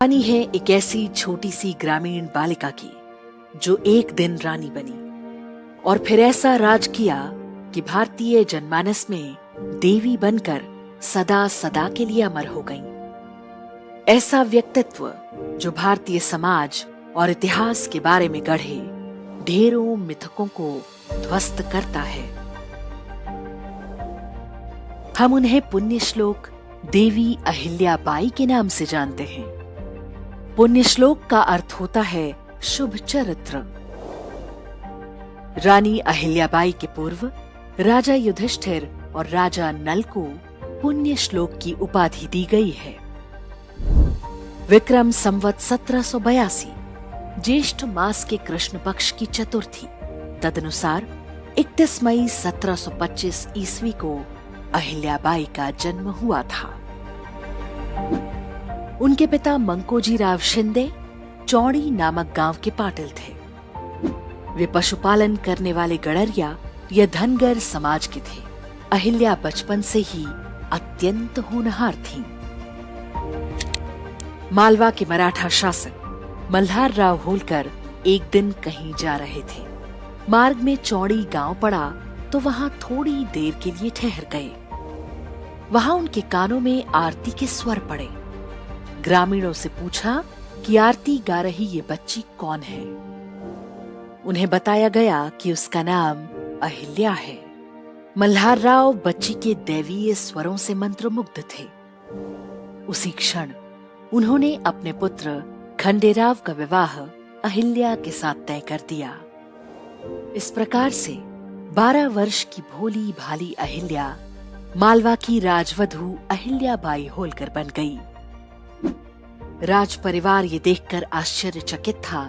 कहानी है एक ऐसी छोटी सी ग्रामीण बालिका की जो एक दिन रानी बनी और फिर ऐसा राज किया कि भारतीय जनमानस में देवी बनकर सदा सदा के लिए अमर हो गईं। ऐसा व्यक्तित्व जो भारतीय समाज और इतिहास के बारे में गढ़े ढेरों मिथकों को ध्वस्त करता है। हम उन्हें पुण्य श्लोक देवी अहिल्याबाई के नाम से जानते हैं। पुण्य श्लोक का अर्थ होता है शुभ चरित्र। रानी अहिल्याबाई के पूर्व राजा युधिष्ठिर और राजा नल को पुण्य श्लोक की उपाधि दी गई है। विक्रम संवत 1782 ज्येष्ठ मास के कृष्ण पक्ष की चतुर्थी तदनुसार 31 मई 1725 ईस्वी को अहिल्याबाई का जन्म हुआ था। उनके पिता मंकोजीराव शिंदे चौड़ी नामक गांव के पाटिल थे। वे पशुपालन करने वाले गड़रिया या धनगर समाज के थे। अहिल्या बचपन से ही अत्यंत होनहार थीं। मालवा के मराठा शासक मल्हार राव होलकर एक दिन कहीं जा रहे थे। मार्ग में चौड़ी गांव पड़ा तो वहां थोड़ी देर के लिए ठहर गए। वहां उनके कानों में आरती के स्वर पड़े। ग्रामीणों से पूछा कि आरती गा रही ये बच्ची कौन है। उन्हें बताया गया कि उसका नाम अहिल्या है। मल्हार राव बच्ची के दैवीय स्वरों से मंत्रमुग्ध थे। उसी क्षण उन्होंने अपने पुत्र खंडेराव का विवाह अहिल्या के साथ तय कर दिया। इस प्रकार से 12 वर्ष की भोली भाली अहिल्या मालवा की राजवधू अहिल्याबाई होलकर बन गई। राज परिवार ये देखकर आश्चर्यचकित था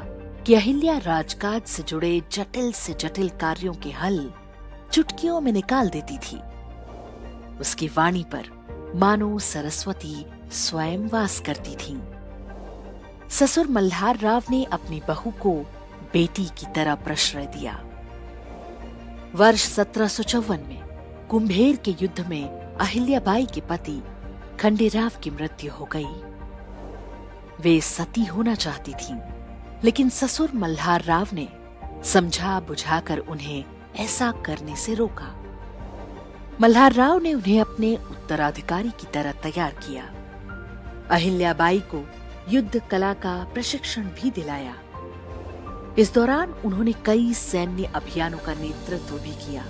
कि अहिल्या राजकाज से जुड़े जटिल से जटिल कार्यों के हल चुटकियों में निकाल देती थी। उसकी वाणी पर मानो सरस्वती स्वयं वास करती थीं। ससुर मल्हार राव ने अपनी बहू को बेटी की तरह प्रश्रय दिया। वर्ष 1754 में कुंभेर के युद्ध में अहिल्याबाई के पति खंडेराव की मृत्यु हो गई। वे सती होना चाहती थीं, लेकिन ससुर मल्हार राव ने समझा बुझाकर उन्हें ऐसा करने से रोका। मल्हार राव ने उन्हें अपने उत्तराधिकारी की तरह तैयार किया। अहिल्याबाई को युद्ध कला का प्रशिक्षण भी दिलाया। इस दौरान उन्होंने कई सैन्य अभियानों का नेतृत्व भी किया।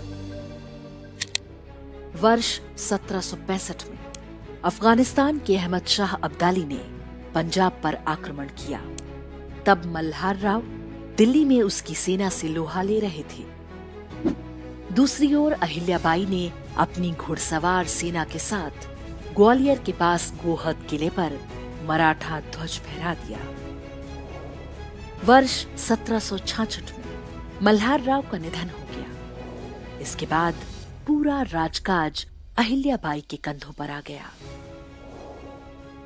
वर्ष 1765 में अफगानिस्तान के अहमद शाह अब्दाली ने पंजाब पर आक्रमण किया। तब मल्हार राव दिल्ली में उसकी सेना से लोहा ले रहे थे। दूसरी ओर अहिल्याबाई ने अपनी घुड़सवार सेना के साथ ग्वालियर के पास गोहद किले पर मराठा ध्वज फहरा दिया। वर्ष 1766 में मल्हार राव का निधन हो गया। इसके बाद पूरा राजकाज अहिल्याबाई के कंधों पर आ गया।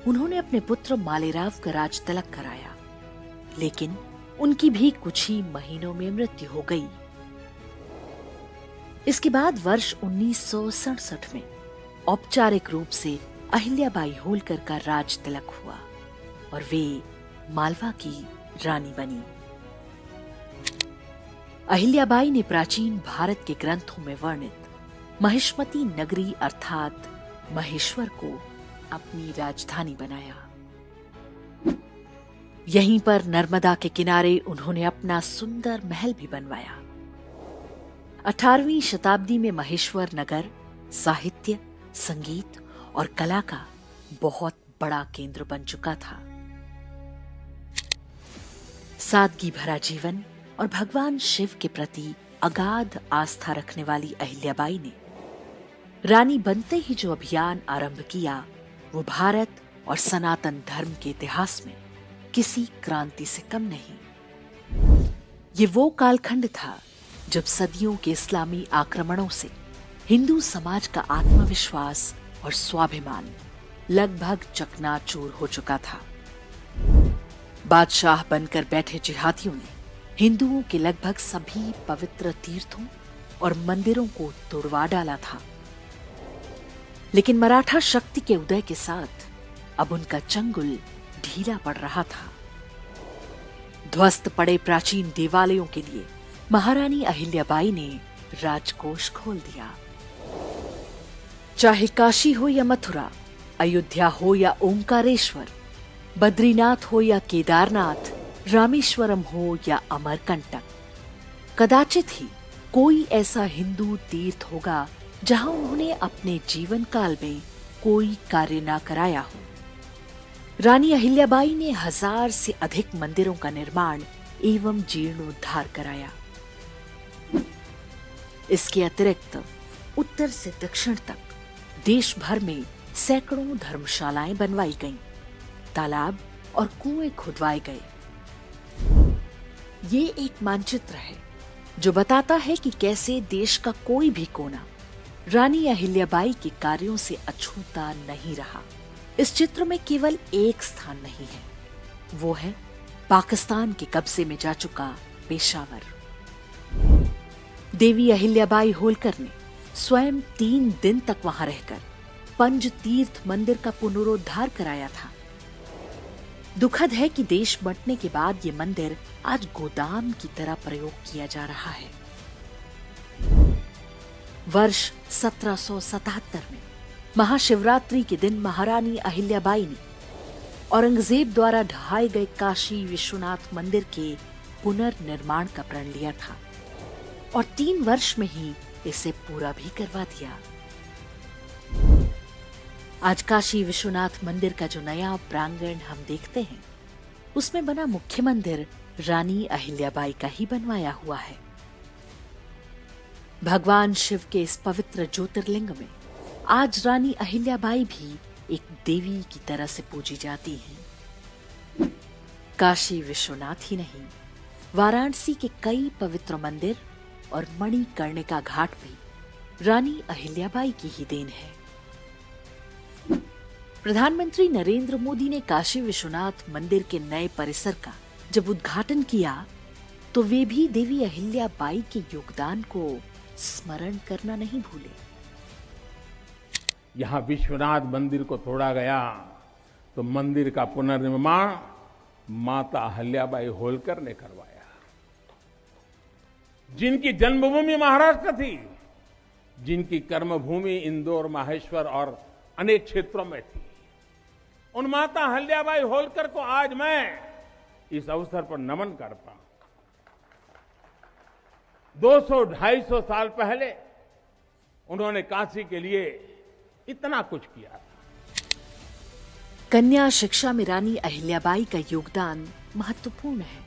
उन्होंने अपने पुत्र मालेराव का राज तिलक कराया, लेकिन उनकी भी कुछ ही महीनों में मृत्यु हो गई। इसके बाद वर्ष 1967 में औपचारिक रूप से अहिल्याबाई होलकर का राज तिलक हुआ और वे मालवा की रानी बनी। अहिल्याबाई ने प्राचीन भारत के ग्रंथों में वर्णित महिष्मती नगरी अर्थात महेश्वर को अपनी राजधानी बनाया। यहीं पर नर्मदा के किनारे उन्होंने अपना सुंदर महल भी बनवाया। 18वीं शताब्दी में महेश्वर नगर साहित्य, संगीत और कला का बहुत बड़ा केंद्र बन चुका था। सादगी भरा जीवन और भगवान शिव के प्रति अगाध आस्था रखने वाली अहिल्याबाई ने रानी बनते ही जो अभियान आरंभ किया वो भारत और सनातन धर्म के इतिहास में किसी क्रांति से कम नहीं। ये वो कालखंड था जब सदियों के इस्लामी आक्रमणों से हिंदू समाज का आत्मविश्वास और स्वाभिमान लगभग चकनाचूर हो चुका था। बादशाह बनकर बैठे जिहादियों ने हिंदुओं के लगभग सभी पवित्र तीर्थों और मंदिरों को तोड़वा डाला था। लेकिन मराठा शक्ति के उदय के साथ अब उनका चंगुल ढीला पड़ रहा था। ध्वस्त पड़े प्राचीन देवालयों के लिए महारानी अहिल्याबाई ने राजकोष खोल दिया। चाहे काशी हो या मथुरा, अयोध्या हो या ओंकारेश्वर, बद्रीनाथ हो या केदारनाथ, रामेश्वरम हो या अमरकंटक, कदाचित ही कोई ऐसा हिंदू तीर्थ होगा जहां उन्होंने अपने जीवन काल में कोई कार्य ना कराया हो। रानी अहिल्याबाई ने 1000 से अधिक मंदिरों का निर्माण एवं जीर्णोद्धार कराया। इसके अतिरिक्त उत्तर से दक्षिण तक देश भर में सैकड़ों धर्मशालाएं बनवाई गईं, तालाब और कुएं खुदवाए गए। ये एक मानचित्र है जो बताता है कि कैसे देश का कोई भी कोना रानी अहिल्याबाई के कार्यों से अछूता नहीं रहा। इस चित्र में केवल एक स्थान नहीं है, वो है पाकिस्तान के कब्जे में जा चुका पेशावर। देवी अहिल्याबाई होलकर ने स्वयं 3 दिन तक वहां रहकर पंज तीर्थ मंदिर का पुनरुद्धार कराया था। दुखद है कि देश बंटने के बाद ये मंदिर आज गोदाम की तरह प्रयोग किया जा रहा है। वर्ष 1777 में महाशिवरात्रि के दिन महारानी अहिल्याबाई ने औरंगजेब द्वारा ढहाए गए काशी विश्वनाथ मंदिर के पुनर्निर्माण का प्रण लिया था और 3 वर्ष में ही इसे पूरा भी करवा दिया। आज काशी विश्वनाथ मंदिर का जो नया प्रांगण हम देखते हैं, उसमें बना मुख्य मंदिर रानी अहिल्याबाई का ही बनवाया हुआ है। भगवान शिव के इस पवित्र ज्योतिर्लिंग में आज रानी अहिल्याबाई भी एक देवी की तरह से पूजी जाती हैं। काशी विश्वनाथ ही नहीं, वाराणसी के कई पवित्र मंदिर और मणिकर्णिका घाट भी रानी अहिल्याबाई की ही देन है। प्रधानमंत्री नरेंद्र मोदी ने काशी विश्वनाथ मंदिर के नए परिसर का जब उद्घाटन किया तो वे भी देवी अहिल्याबाई के योगदान को स्मरण करना नहीं भूले। यहाँ विश्वनाथ मंदिर को तोड़ा गया तो मंदिर का पुनर्निर्माण माता अहिल्याबाई होलकर ने करवाया, जिनकी जन्मभूमि महाराष्ट्र थी, जिनकी कर्मभूमि इंदौर, माहेश्वर और अनेक क्षेत्रों में थी। उन माता अहिल्याबाई होलकर को आज मैं इस अवसर पर नमन करता हूं। 200-250 साल पहले उन्होंने काशी के लिए इतना कुछ किया था। कन्या शिक्षा में रानी अहिल्याबाई का योगदान महत्वपूर्ण है।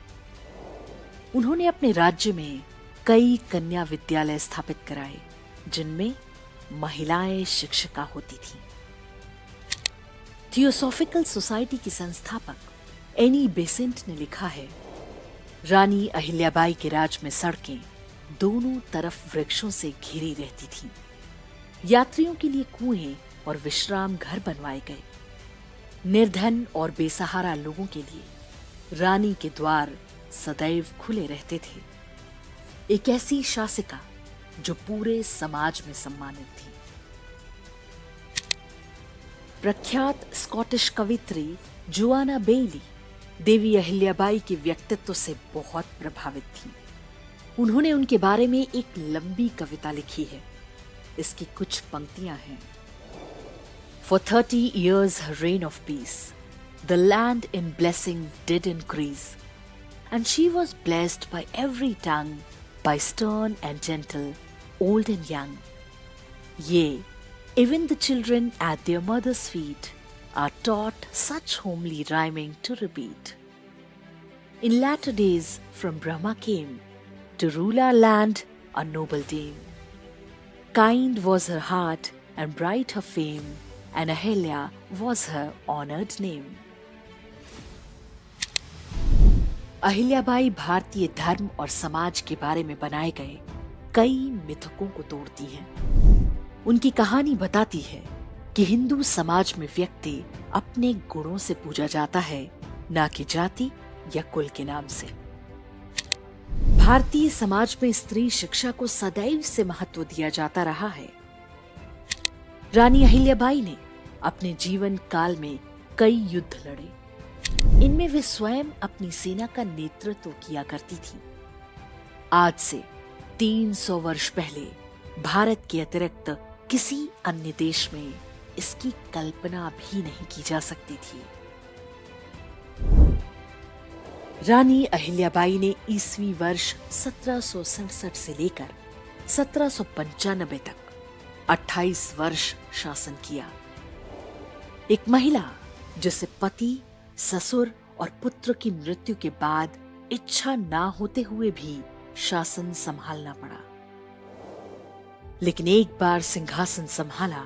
उन्होंने अपने राज्य में कई कन्या विद्यालय स्थापित कराए, जिनमें महिलाएं शिक्षिका होती थीं। थियोसॉफिकल सोसाइटी की संस्थापक एनी बेसेंट ने लिखा है, रानी अहिल्याबाई के राज में सड़कें दोनों तरफ वृक्षों से घिरी रहती थीं। यात्रियों के लिए कुएं और विश्राम घर बनवाए गए। निर्धन और बेसहारा लोगों के लिए रानी के द्वार सदैव खुले रहते थे। एक ऐसी शासिका जो पूरे समाज में सम्मानित थी। प्रख्यात स्कॉटिश कवित्री जोआना बेली देवी अहिल्याबाई के व्यक्तित्व से बहुत प्रभावित थी। उन्होंने उनके बारे में एक लंबी कविता लिखी है। इसकी कुछ पंक्तियां हैं। For 30 years her reign of peace, the land in blessing did increase, and she was blessed by every tongue, by stern and gentle, old and young. Yea, even the children at their mother's feet are taught such homely rhyming to repeat. In latter days from Brahma came to rule our land a noble dame. Kind was her heart and bright her fame, and Ahilya was her honored name. Ahilyabai भारतीय धर्म और समाज के बारे में बनाए गए कई मिथकों को तोड़ती हैं। उनकी कहानी बताती है कि हिंदू समाज में व्यक्ति अपने गुणों से पूजा जाता है, ना कि जाति या कुल के नाम से। भारतीय समाज में स्त्री शिक्षा को सदैव से महत्व दिया जाता रहा है। रानी अहिल्याबाई ने अपने जीवन काल में कई युद्ध लड़े, इनमें वे स्वयं अपनी सेना का नेतृत्व किया करती थी। आज से 300 वर्ष पहले भारत के अतिरिक्त किसी अन्य देश में इसकी कल्पना भी नहीं की जा सकती थी। रानी अहिल्याबाई ने ईस्वी वर्ष 1767 से लेकर 1795 तक 28 वर्ष शासन किया। एक महिला जिसे पति, ससुर और पुत्र की मृत्यु के बाद इच्छा ना होते हुए भी शासन संभालना पड़ा, लेकिन एक बार सिंहासन संभाला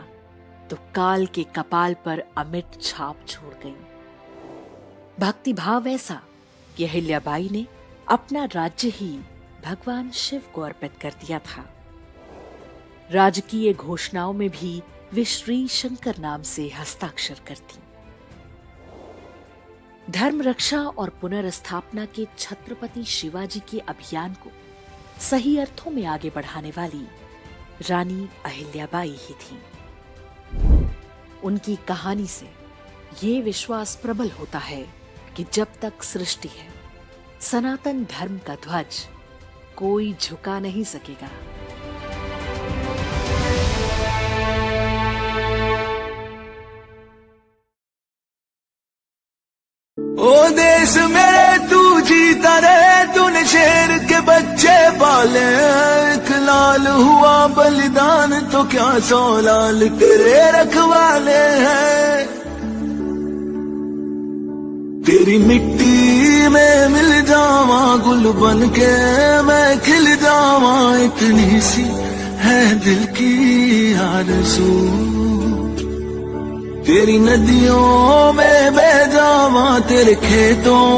तो काल के कपाल पर अमिट छाप छोड़ गई। भक्ति भाव ऐसा कि अहिल्याबाई ने अपना राज्य ही भगवान शिव को अर्पित कर दिया था। राजकीय घोषणाओं में भी वे श्री शंकर नाम से हस्ताक्षर करती। धर्म रक्षा और पुनर्स्थापना के छत्रपति शिवाजी के अभियान को सही अर्थों में आगे बढ़ाने वाली रानी अहिल्याबाई ही थी। उनकी कहानी से ये विश्वास प्रबल होता है कि जब तक सृष्टि है, सनातन धर्म का ध्वज कोई झुका नहीं सकेगा। ओ देश मेरे तू जीता रहे, तूने शेर के बच्चे पाले। एक लाल हुआ बलिदान तो क्या 100 लाल तेरे रखवाले हैं। तेरी मिट्टी में मिल जावा, गुल बन के मैं खिल जावा। इतनी सी है दिल की आरज़ू, तेरी नदियों में बह जावा, तेरे खेतों